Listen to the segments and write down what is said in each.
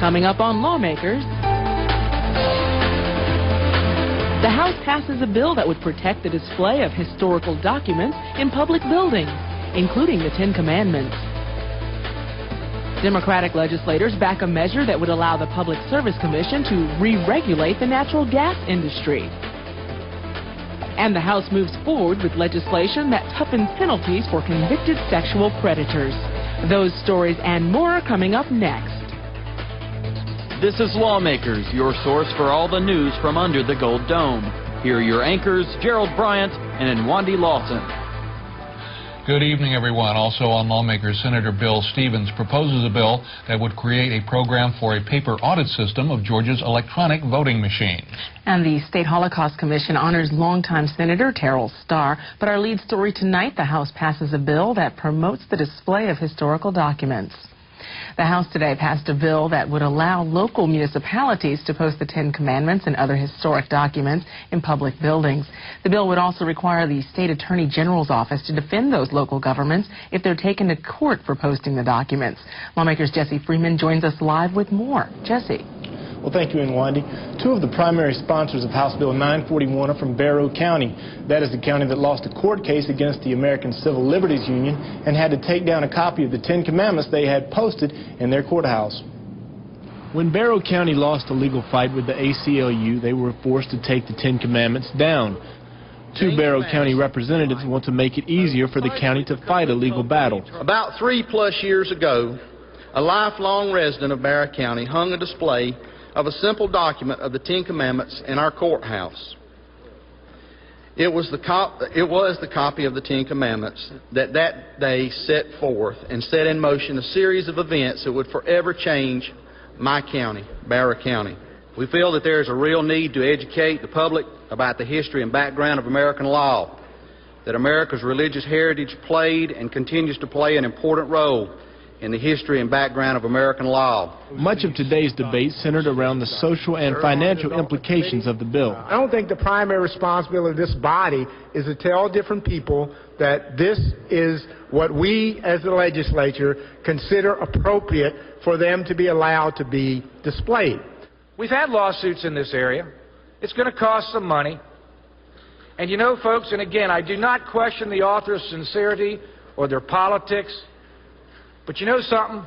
Coming up on Lawmakers, the House passes a bill that would protect the display of historical documents in public buildings, including the Ten Commandments. Democratic legislators back a measure that would allow the Public Service Commission to re-regulate the natural gas industry. And the House moves forward with legislation that toughens penalties for convicted sexual predators. Those stories and more are coming up next. This is Lawmakers, your source for all the news from under the Gold Dome. Here are your anchors, Gerald Bryant and Nwandi Lawson. Good evening, everyone. Also on Lawmakers, Senator Bill Stevens proposes a bill that would create a program for a paper audit system of Georgia's electronic voting machines. And the State Holocaust Commission honors longtime Senator Terrell Starr. But our lead story tonight, the House passes a bill that promotes the display of historical documents. The House today passed a bill that would allow local municipalities to post the Ten Commandments and other historic documents in public buildings. The bill would also require the State Attorney General's office to defend those local governments if they're taken to court for posting the documents. Lawmakers Jesse Freeman joins us live with more. Jesse. Well, thank you, Nwandi. Two of the primary sponsors of House Bill 941 are from Barrow County. That is the county that lost a court case against the American Civil Liberties Union and had to take down a copy of the Ten Commandments they had posted in their courthouse. When Barrow County lost a legal fight with the ACLU, they were forced to take the Ten Commandments down. Two Barrow County representatives want to make it easier for the county to fight a legal battle. About 3+ years ago, a lifelong resident of Barrow County hung a display of a simple document of the Ten Commandments in our courthouse. It was the copy of the Ten Commandments that day set forth and set in motion a series of events that would forever change my county, Barrow County. We feel that there is a real need to educate the public about the history and background of American law, that America's religious heritage played and continues to play an important role in the history and background of American law. Much of today's debate centered around the social and financial implications of the bill. I don't think the primary responsibility of this body is to tell different people that this is what we as the legislature consider appropriate for them to be allowed to be displayed. We've had lawsuits in this area. It's going to cost some money. And you know, folks, and again, I do not question the author's sincerity or their politics. But you know something?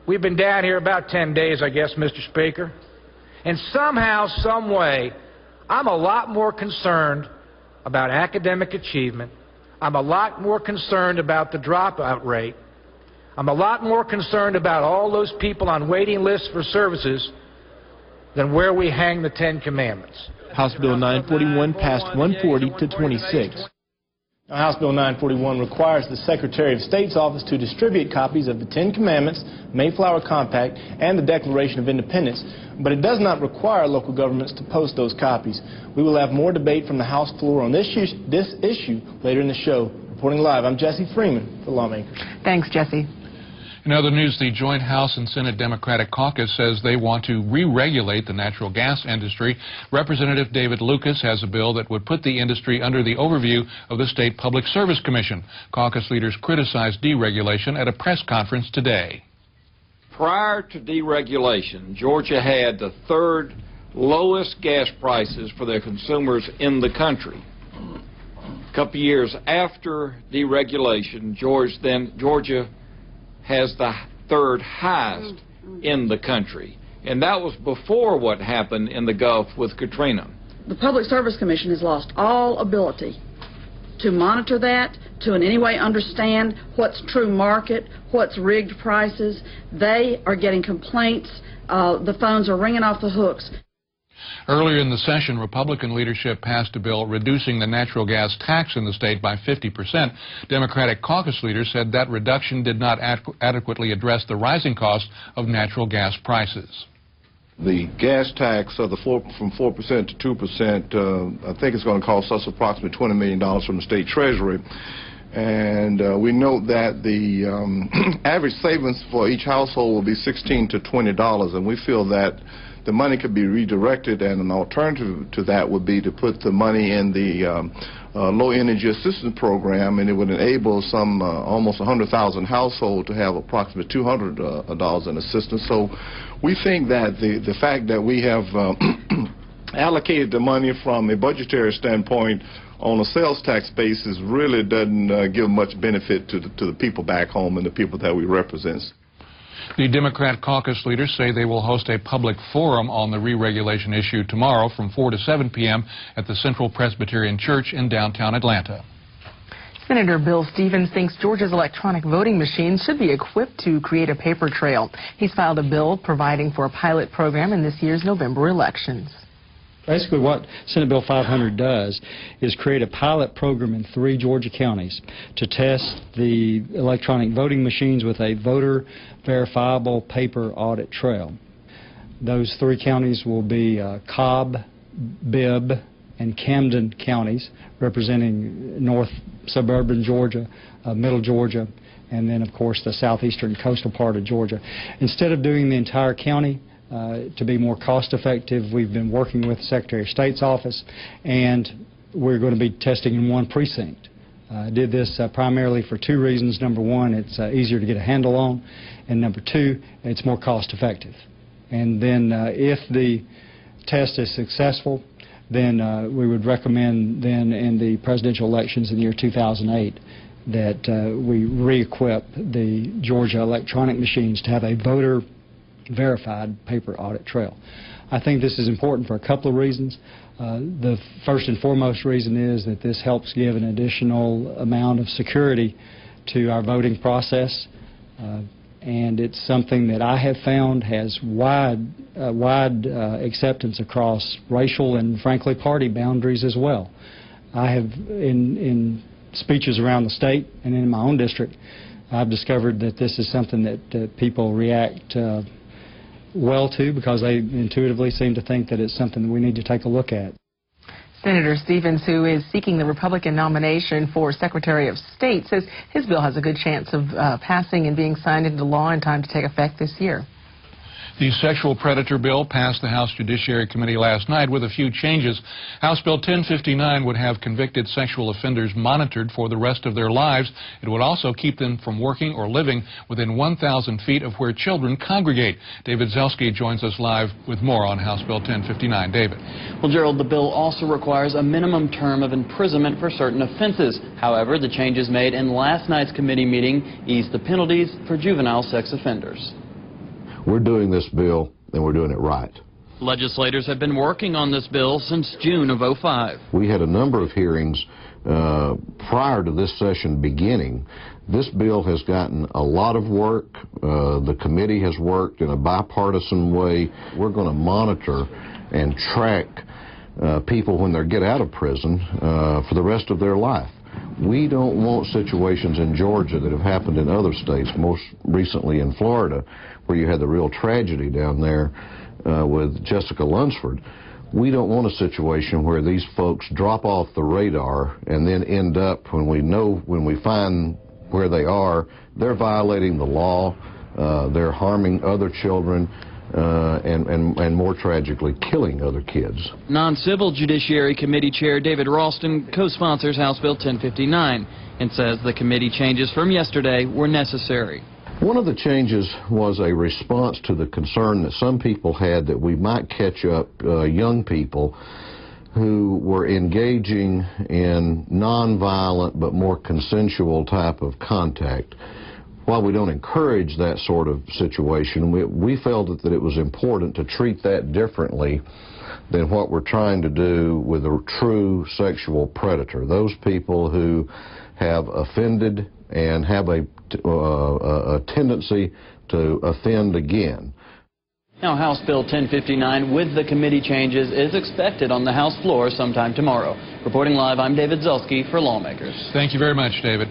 We've been down here about 10 days, I guess, Mr. Speaker. And somehow, some way, I'm a lot more concerned about academic achievement. I'm a lot more concerned about the dropout rate. I'm a lot more concerned about all those people on waiting lists for services than where we hang the Ten Commandments. House Bill 941 passed 140 to 26. Now, House Bill 941 requires the Secretary of State's office to distribute copies of the Ten Commandments, Mayflower Compact, and the Declaration of Independence, but it does not require local governments to post those copies. We will have more debate from the House floor on this issue later in the show. Reporting live, I'm Jesse Freeman for Lawmakers. Thanks, Jesse. In other news, the joint House and Senate Democratic Caucus says they want to re-regulate the natural gas industry. Representative David Lucas has a bill that would put the industry under the overview of the State Public Service Commission. Caucus leaders criticized deregulation at a press conference today. Prior to deregulation, Georgia had the third lowest gas prices for their consumers in the country. A couple years after deregulation, Georgia has the third highest in the country. And that was before what happened in the Gulf with Katrina. The Public Service Commission has lost all ability to monitor that, to in any way understand what's true market, what's rigged prices. They are getting complaints. The phones are ringing off the hooks. Earlier in the session, Republican leadership passed a bill reducing the natural gas tax in the state by 50%. Democratic caucus leaders said that reduction did not adequately address the rising cost of natural gas prices. The gas tax from 4% to 2%, I think it's going to cost us approximately $20 million from the state treasury. And we note that the average savings for each household will be $16 to $20, and we feel that the money could be redirected, and an alternative to that would be to put the money in the low energy assistance program, and it would enable some almost 100,000 households to have approximately $200 in assistance. So we think that the fact that we have allocated the money from a budgetary standpoint on a sales tax basis really doesn't give much benefit to the people back home and the people that we represent. The Democratic Caucus leaders say they will host a public forum on the re-regulation issue tomorrow from 4 to 7 p.m. at the Central Presbyterian Church in downtown Atlanta. Senator Bill Stevens thinks Georgia's electronic voting machines should be equipped to create a paper trail. He's filed a bill providing for a pilot program in this year's November elections. Basically what Senate Bill 500 does is create a pilot program in 3 Georgia counties to test the electronic voting machines with a voter verifiable paper audit trail. Those 3 counties will be Cobb, Bibb, and Camden counties, representing north suburban Georgia, middle Georgia, and then of course the southeastern coastal part of Georgia. Instead of doing the entire county, to be more cost-effective, we've been working with the Secretary of State's office, and we're going to be testing in 1 precinct. I did this primarily for 2 reasons. Number 1, it's easier to get a handle on, and number 2, it's more cost-effective. And then if the test is successful, then we would recommend then in the presidential elections in the year 2008 that we re-equip the Georgia electronic machines to have a voter verified paper audit trail. I think this is important for a couple of reasons. The first and foremost reason is that this helps give an additional amount of security to our voting process, and it's something that I have found has wide acceptance across racial and frankly party boundaries as well. I have in speeches around the state and in my own district, I've discovered that this is something that people react well to, because they intuitively seem to think that it's something that we need to take a look at. Senator Stevens, who is seeking the Republican nomination for Secretary of State, says his bill has a good chance of passing and being signed into law in time to take effect this year. The sexual predator bill passed the House Judiciary Committee last night with a few changes. House Bill 1059 would have convicted sexual offenders monitored for the rest of their lives. It would also keep them from working or living within 1,000 feet of where children congregate. David Zelski joins us live with more on House Bill 1059. David. Well, Gerald, the bill also requires a minimum term of imprisonment for certain offenses. However, the changes made in last night's committee meeting eased the penalties for juvenile sex offenders. We're doing this bill, and we're doing it right. Legislators have been working on this bill since June of '05. We had a number of hearings prior to this session beginning. This bill has gotten a lot of work. The committee has worked in a bipartisan way. We're going to monitor and track people when they get out of prison for the rest of their life. We don't want situations in Georgia that have happened in other states, most recently in Florida, where you had the real tragedy down there with Jessica Lunsford. We don't want a situation where these folks drop off the radar and then end up, when we find where they are, they're violating the law, they're harming other children, and more tragically, killing other kids. Non-Civil Judiciary Committee Chair David Ralston co-sponsors House Bill 1059 and says the committee changes from yesterday were necessary. One of the changes was a response to the concern that some people had that we might catch up young people who were engaging in nonviolent but more consensual type of contact. While we don't encourage that sort of situation, we felt that it was important to treat that differently than what we're trying to do with a true sexual predator. Those people who have offended and have a tendency to offend again. Now, House Bill 1059 with the committee changes is expected on the House floor sometime tomorrow. Reporting live, I'm David Zelski for Lawmakers. Thank you very much, David.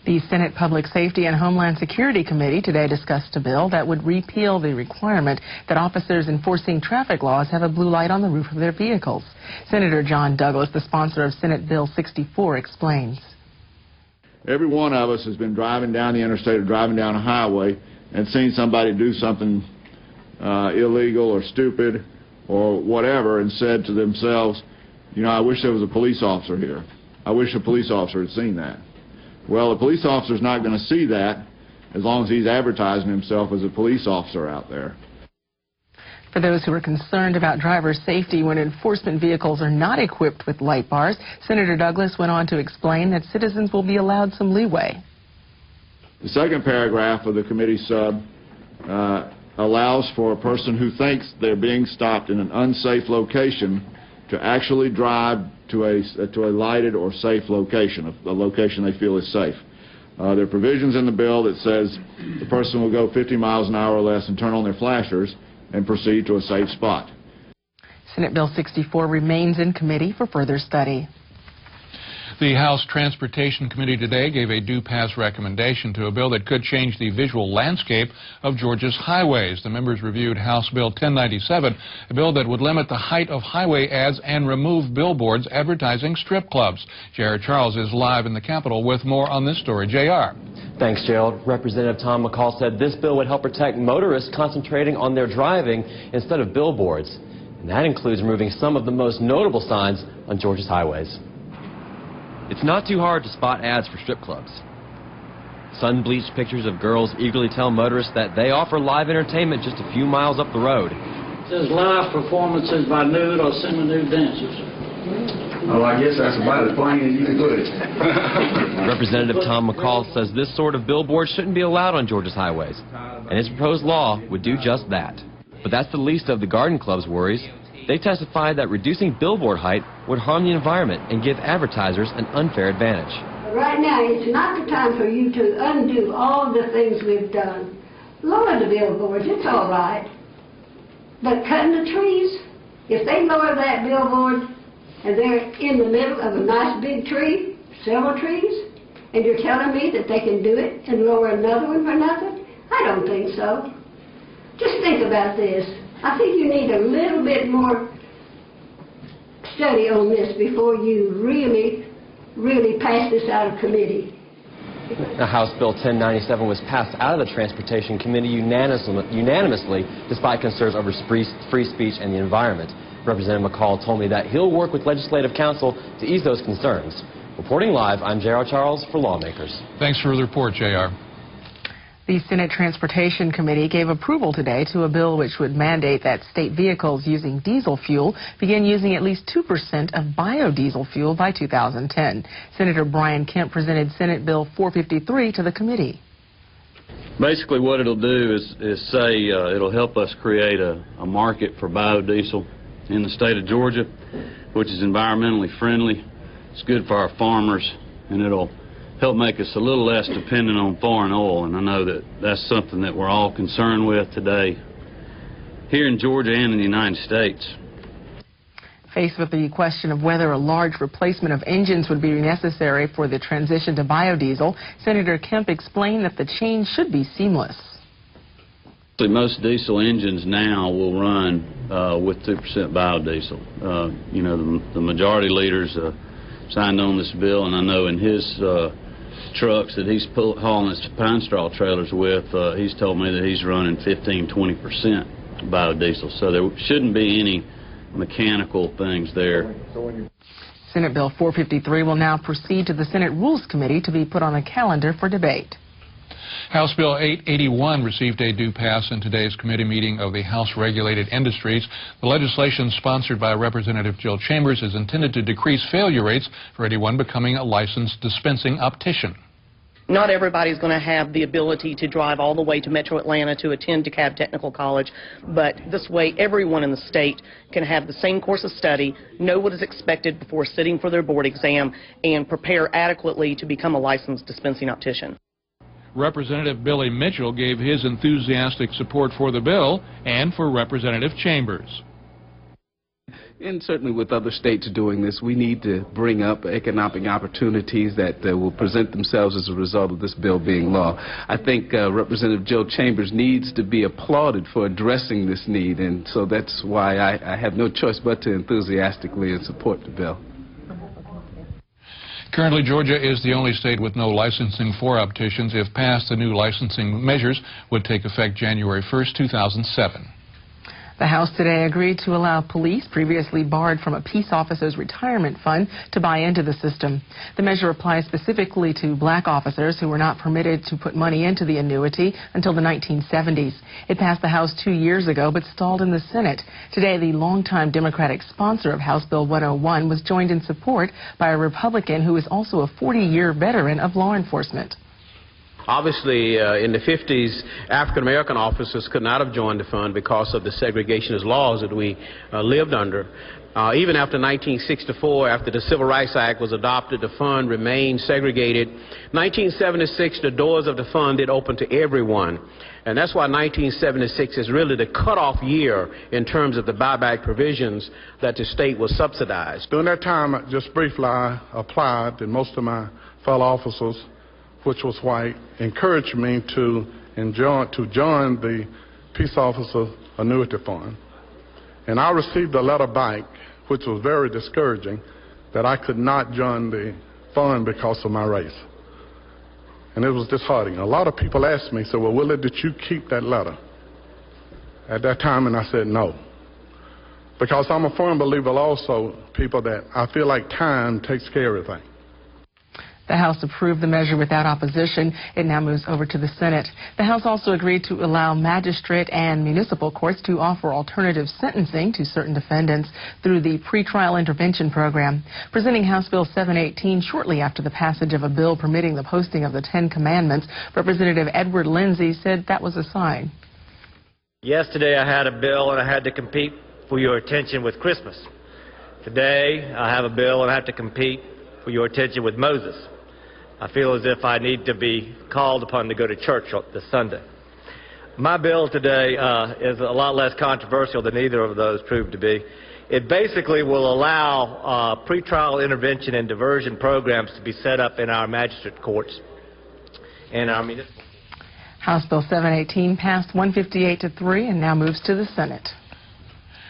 The Senate Public Safety and Homeland Security Committee today discussed a bill that would repeal the requirement that officers enforcing traffic laws have a blue light on the roof of their vehicles. Senator John Douglas, the sponsor of Senate Bill 64, explains. Every one of us has been driving down the interstate or driving down a highway and seen somebody do something illegal or stupid or whatever and said to themselves, you know, I wish there was a police officer here. I wish a police officer had seen that. Well, the police officer's not going to see that as long as he's advertising himself as a police officer out there. For those who are concerned about driver safety when enforcement vehicles are not equipped with light bars, Senator Douglas went on to explain that citizens will be allowed some leeway. The second paragraph of the committee sub allows for a person who thinks they're being stopped in an unsafe location to actually drive to a lighted or safe location, a location they feel is safe. There are provisions in the bill that says the person will go 50 miles an hour or less and turn on their flashers and proceed to a safe spot. Senate Bill 64 remains in committee for further study. The House Transportation Committee today gave a do-pass recommendation to a bill that could change the visual landscape of Georgia's highways. The members reviewed House Bill 1097, a bill that would limit the height of highway ads and remove billboards advertising strip clubs. J.R. Charles is live in the Capitol with more on this story. J.R. Thanks, Gerald. Representative Tom McCall said this bill would help protect motorists concentrating on their driving instead of billboards. And that includes removing some of the most notable signs on Georgia's highways. It's not too hard to spot ads for strip clubs. Sun-bleached pictures of girls eagerly tell motorists that they offer live entertainment just a few miles up the road. It says live performances by nude or semi-nude dancers. Oh, I guess that's about as plain as you can put it. Representative Tom McCall says this sort of billboard shouldn't be allowed on Georgia's highways, and his proposed law would do just that. But that's the least of the Garden Club's worries. They testified that reducing billboard height would harm the environment and give advertisers an unfair advantage. Right now, it's not the time for you to undo all the things we've done. Lower the billboards, it's all right. But cutting the trees, if they lower that billboard and they're in the middle of a nice big tree, several trees, and you're telling me that they can do it and lower another one for nothing? I don't think so. Just think about this. I think you need a little bit more study on this before you really pass this out of committee. Now, House Bill 1097 was passed out of the Transportation Committee unanimously despite concerns over free speech and the environment. Representative McCall told me that he'll work with Legislative Counsel to ease those concerns. Reporting live, I'm J.R. Charles for Lawmakers. Thanks for the report, J.R. The Senate Transportation Committee gave approval today to a bill which would mandate that state vehicles using diesel fuel begin using at least 2% of biodiesel fuel by 2010. Senator Brian Kemp presented Senate Bill 453 to the committee. Basically what it'll do is say it'll help us create a market for biodiesel in the state of Georgia, which is environmentally friendly. It's good for our farmers, and it'll help make us a little less dependent on foreign oil, and I know that that's something that we're all concerned with today here in Georgia and in the United States. Faced with the question of whether a large replacement of engines would be necessary for the transition to biodiesel, Senator Kemp explained that the change should be seamless. Most diesel engines now will run with 2% biodiesel. You know, the majority leaders signed on this bill, and I know in his trucks that he's hauling his pine straw trailers with, he's told me that he's running 15–20% biodiesel. So there shouldn't be any mechanical things there. Senate Bill 453 will now proceed to the Senate Rules Committee to be put on the calendar for debate. House Bill 881 received a due pass in today's committee meeting of the House Regulated Industries. The legislation sponsored by Representative Jill Chambers is intended to decrease failure rates for anyone becoming a licensed dispensing optician. Not everybody's going to have the ability to drive all the way to Metro Atlanta to attend DeKalb Technical College, but this way everyone in the state can have the same course of study, know what is expected before sitting for their board exam, and prepare adequately to become a licensed dispensing optician. Representative Billy Mitchell gave his enthusiastic support for the bill and for Representative Chambers. And certainly with other states doing this, we need to bring up economic opportunities that will present themselves as a result of this bill being law. I think Representative Jill Chambers needs to be applauded for addressing this need, and so that's why I have no choice but to enthusiastically support the bill. Currently, Georgia is the only state with no licensing for opticians. If passed, the new licensing measures would take effect January 1st, 2007. The House today agreed to allow police previously barred from a peace officer's retirement fund to buy into the system. The measure applies specifically to black officers who were not permitted to put money into the annuity until the 1970s. It passed the House 2 years ago but stalled in the Senate. Today, the longtime Democratic sponsor of House Bill 101 was joined in support by a Republican who is also a 40-year veteran of law enforcement. Obviously, in the 50s, African-American officers could not have joined the fund because of the segregationist laws that we lived under. Even after 1964, after the Civil Rights Act was adopted, the fund remained segregated. 1976, the doors of the fund did open to everyone. And that's why 1976 is really the cutoff year in terms of the buyback provisions that the state was subsidized. During that time, just briefly, I applied, and most of my fellow officers, which was white, encouraged me to join the Peace Officer Annuity Fund. And I received a letter back, which was very discouraging, that I could not join the fund because of my race. And it was disheartening. A lot of people asked me, so, well, Willie, did you keep that letter? At that time, and I said no. Because I'm a firm believer also, people, that I feel like time takes care of everything. The House approved the measure without opposition. It now moves over to the Senate. The House also agreed to allow magistrate and municipal courts to offer alternative sentencing to certain defendants through the pretrial intervention program. Presenting House Bill 718 shortly after the passage of a bill permitting the posting of the 10 Commandments, Representative Edward Lindsey said that was a sign. Yesterday I had a bill and I had to compete for your attention with Christmas. Today I have a bill and I have to compete for your attention with Moses. I feel as if I need to be called upon to go to church this Sunday. My bill today is a lot less controversial than either of those proved to be. It basically will allow pretrial intervention and diversion programs to be set up in our magistrate courts and our municipal. House Bill 718 passed 158-3 and now moves to the Senate.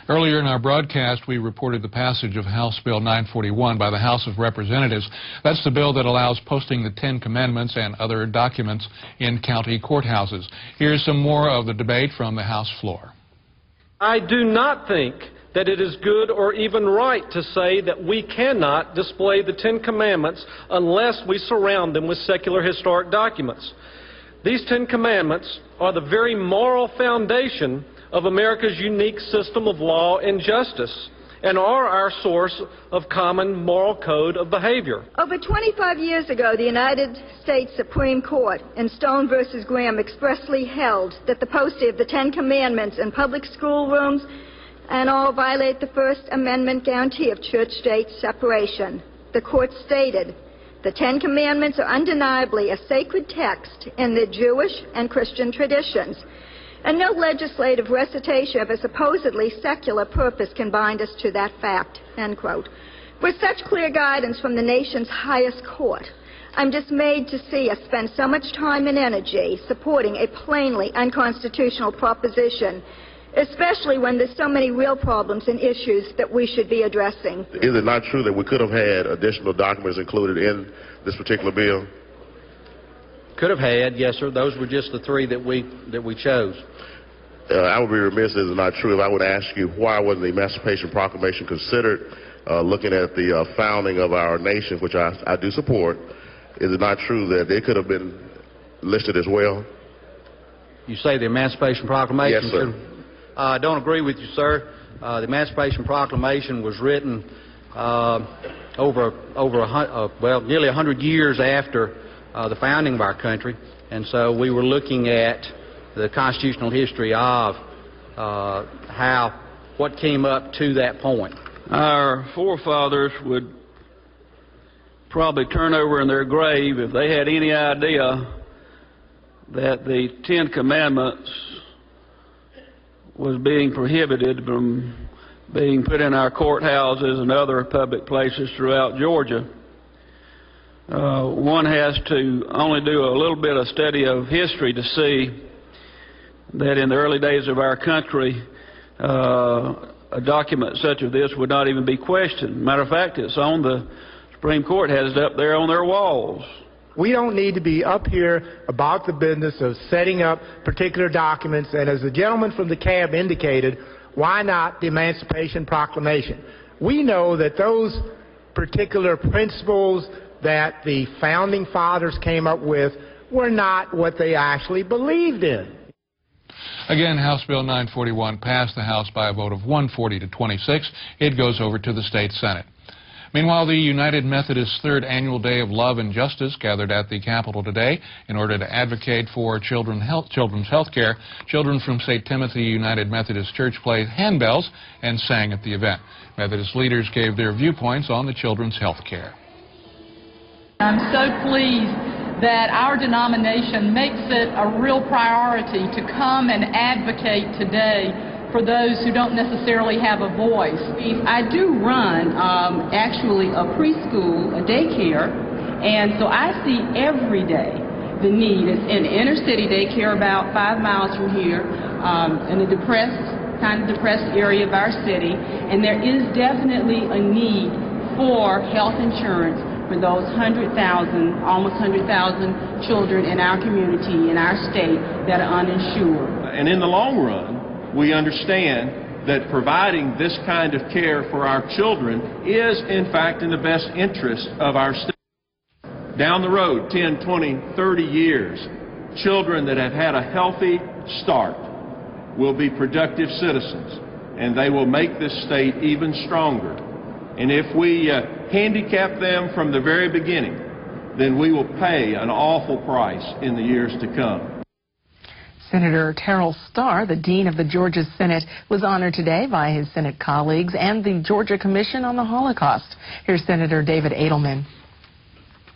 Earlier in our broadcast, we reported the passage of House Bill 941 by the House of Representatives. That's the bill that allows posting the 10 Commandments and other documents in county courthouses. Here's some more of the debate from the House floor. I do not think that it is good or even right to say that we cannot display the 10 Commandments unless we surround them with secular historic documents. These 10 Commandments are the very moral foundation of America's unique system of law and justice, and are our source of common moral code of behavior. Over 25 years ago, the United States Supreme Court in Stone v. Graham expressly held that the posting of the 10 Commandments in public schoolrooms and all violate the First Amendment guarantee of church-state separation. The court stated, the 10 Commandments are undeniably a sacred text in the Jewish and Christian traditions, and no legislative recitation of a supposedly secular purpose can bind us to that fact, end quote. With such clear guidance from the nation's highest court, I'm dismayed to see us spend so much time and energy supporting a plainly unconstitutional proposition, especially when there's so many real problems and issues that we should be addressing. Is it not true that we could have had additional documents included in this particular bill? Could have had, yes, sir. Those were just the three that we chose. I would be remiss if it's not true if I would ask you why wasn't the Emancipation Proclamation considered looking at the founding of our nation, which I do support. Is it not true that it could have been listed as well? You say the Emancipation Proclamation? Yes, sir. I don't agree with you, sir. The Emancipation Proclamation was written nearly 100 years after the founding of our country, and so we were looking at the constitutional history of what came up to that point. Our forefathers would probably turn over in their grave if they had any idea that the 10 Commandments was being prohibited from being put in our courthouses and other public places throughout Georgia. One has to only do a little bit of study of history to see that in the early days of our country, a document such as this would not even be questioned. Matter of fact, it's on the Supreme Court has it up there on their walls. We don't need to be up here about the business of setting up particular documents, and as the gentleman from the cab indicated, why not the Emancipation Proclamation? We know that those particular principles that the Founding Fathers came up with were not what they actually believed in. Again, House Bill 941 passed the House by a vote of 140 to 26. It goes over to the state Senate. Meanwhile, the United Methodist Third Annual Day of Love and Justice gathered at the Capitol today in order to advocate for children's health care. Children from St. Timothy United Methodist Church played handbells and sang at the event. Methodist leaders gave their viewpoints on the children's health care. I'm so pleased that our denomination makes it a real priority to come and advocate today for those who don't necessarily have a voice. I do run actually a preschool, a daycare, and so I see every day the need. It's in inner city daycare about 5 miles from here, in a kind of depressed area of our city, and there is definitely a need for health insurance for those 100,000, almost 100,000 children in our community, in our state, that are uninsured. And in the long run, we understand that providing this kind of care for our children is, in fact, in the best interest of our state. Down the road, 10, 20, 30 years, children that have had a healthy start will be productive citizens, and they will make this state even stronger. And if we handicap them from the very beginning, then we will pay an awful price in the years to come. Senator Terrell Starr, the Dean of the Georgia Senate, was honored today by his Senate colleagues and the Georgia Commission on the Holocaust. Here's Senator David Edelman.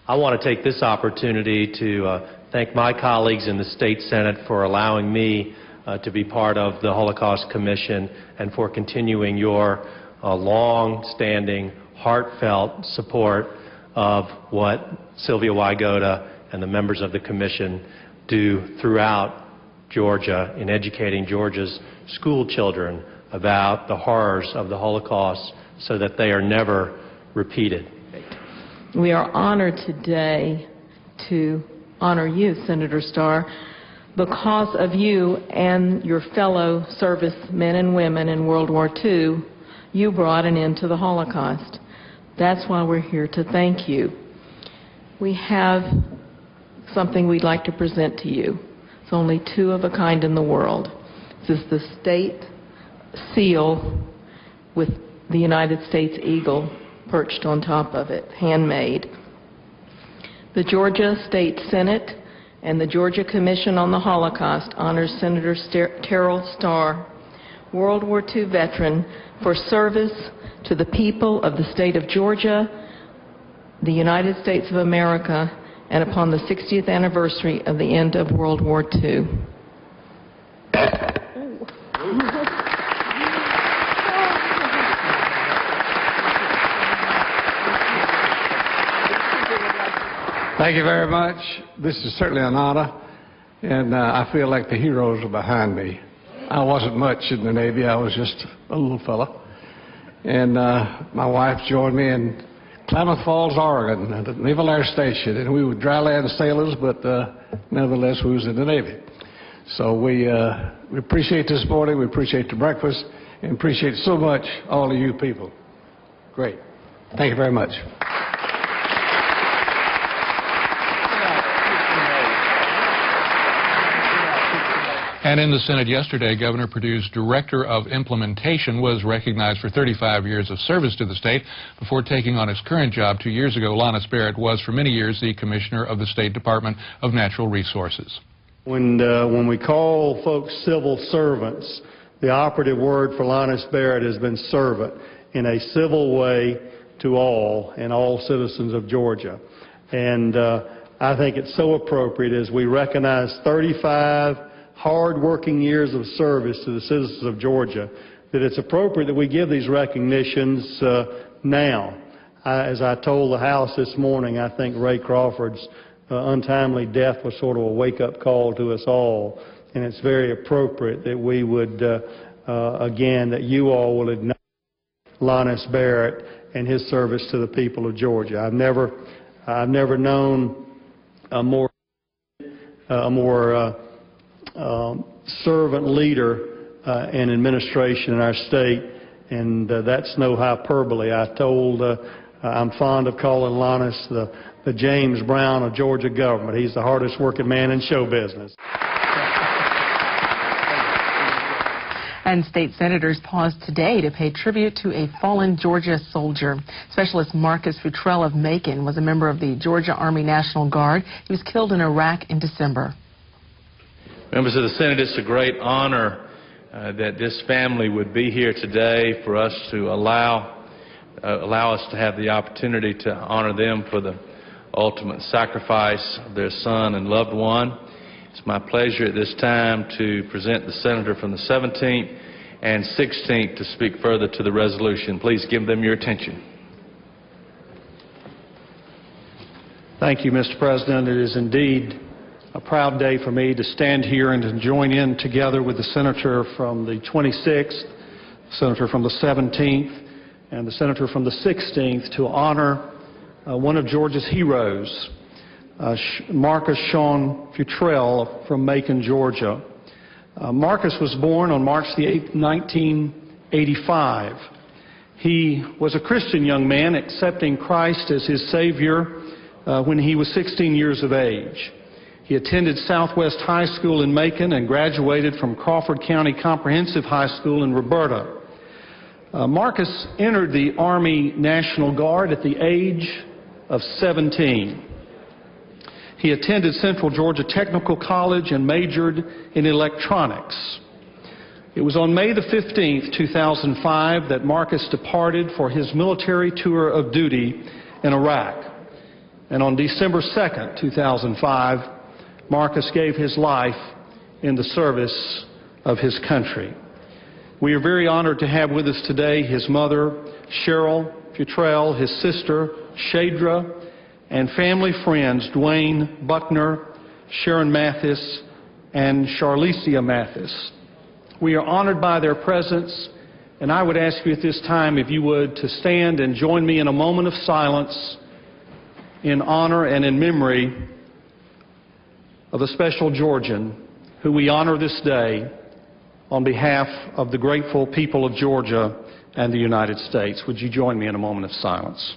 I want to take this opportunity to thank my colleagues in the State Senate for allowing me to be part of the Holocaust Commission and for continuing your long-standing, heartfelt support of what Sylvia Wygota and the members of the Commission do throughout Georgia in educating Georgia's school children about the horrors of the Holocaust so that they are never repeated. We are honored today to honor you, Senator Starr, because of you and your fellow servicemen and women in World War II. You brought an end to the Holocaust. That's why we're here to thank you. We have something we'd like to present to you. It's only two of a kind in the world. This is the state seal with the United States eagle perched on top of it, handmade. The Georgia State Senate and the Georgia Commission on the Holocaust honors Senator Terrell Starr, World War II veteran, for service to the people of the state of Georgia, the United States of America, and upon the 60th anniversary of the end of World War II. Thank you very much. This is certainly an honor, and I feel like the heroes are behind me. I wasn't much in the Navy. I was just a little fella. And my wife joined me in Klamath Falls, Oregon, at the Naval Air Station. And we were dry land sailors, but nevertheless, we was in the Navy. So we appreciate this morning. We appreciate the breakfast, and appreciate so much all of you people. Great. Thank you very much. And in the Senate yesterday, Governor Perdue's Director of Implementation was recognized for 35 years of service to the state. Before taking on his current job 2 years ago, Lannis Barrett was for many years the Commissioner of the State Department of Natural Resources. When we call folks civil servants, the operative word for Lannis Barrett has been servant, in a civil way to all and all citizens of Georgia. And I think it's so appropriate as we recognize 35 hard-working years of service to the citizens of Georgia, that it's appropriate that we give these recognitions now. As I told the House this morning, I think Ray Crawford's untimely death was sort of a wake-up call to us all, and it's very appropriate that we would, again, that you all will acknowledge Lannis Barrett and his service to the people of Georgia. I've never known a more servant leader and administration in our state, and that's no hyperbole. I'm fond of calling Lannis the James Brown of Georgia government. He's the hardest working man in show business. And state senators paused today to pay tribute to a fallen Georgia soldier. Specialist Marcus Futrell of Macon was a member of the Georgia Army National Guard. He was killed in Iraq in December. Members of the Senate, it's a great honor that this family would be here today for us to allow us to have the opportunity to honor them for the ultimate sacrifice of their son and loved one. It's my pleasure at this time to present the senator from the 17th and 16th to speak further to the resolution. Please give them your attention. Thank you, Mr. President. It is indeed a proud day for me to stand here and to join in together with the senator from the 26th, the senator from the 17th, and the senator from the 16th to honor one of Georgia's heroes, Marcus Sean Futrell from Macon, Georgia. Marcus was born on March the 8th, 1985. He was a Christian young man accepting Christ as his Savior when he was 16 years of age. He attended Southwest High School in Macon and graduated from Crawford County Comprehensive High School in Roberta. Marcus entered the Army National Guard at the age of 17. He attended Central Georgia Technical College and majored in electronics. It was on May the 15th, 2005 that Marcus departed for his military tour of duty in Iraq. And on December 2nd, 2005, Marcus gave his life in the service of his country. We are very honored to have with us today his mother, Cheryl Futrell, his sister, Shadra, and family friends, Dwayne Buckner, Sharon Mathis, and Charlicia Mathis. We are honored by their presence, and I would ask you at this time, if you would, to stand and join me in a moment of silence in honor and in memory of a special Georgian who we honor this day on behalf of the grateful people of Georgia and the United States. Would you join me in a moment of silence?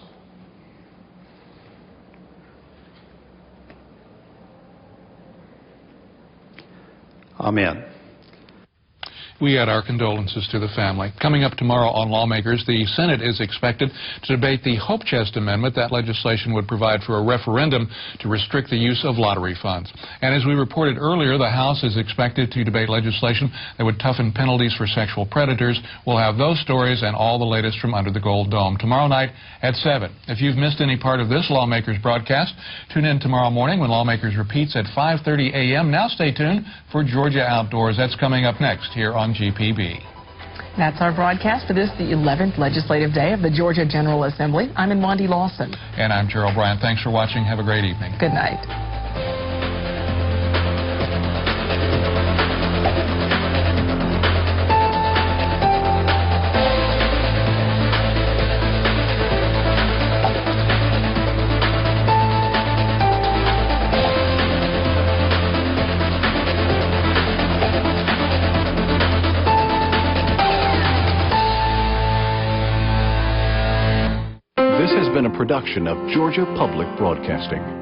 Amen. We add our condolences to the family. Coming up tomorrow on Lawmakers, the Senate is expected to debate the Hope Chest Amendment. That legislation would provide for a referendum to restrict the use of lottery funds. And as we reported earlier, the House is expected to debate legislation that would toughen penalties for sexual predators. We'll have those stories and all the latest from Under the Gold Dome tomorrow night at 7. If you've missed any part of this Lawmakers broadcast, tune in tomorrow morning when Lawmakers repeats at 5:30 a.m. Now stay tuned for Georgia Outdoors. That's coming up next here on GPB. That's our broadcast for this, the 11th legislative day of the Georgia General Assembly. I'm Wendy Lawson. And I'm Gerald Bryant. Thanks for watching. Have a great evening. Good night. This has been a production of Georgia Public Broadcasting.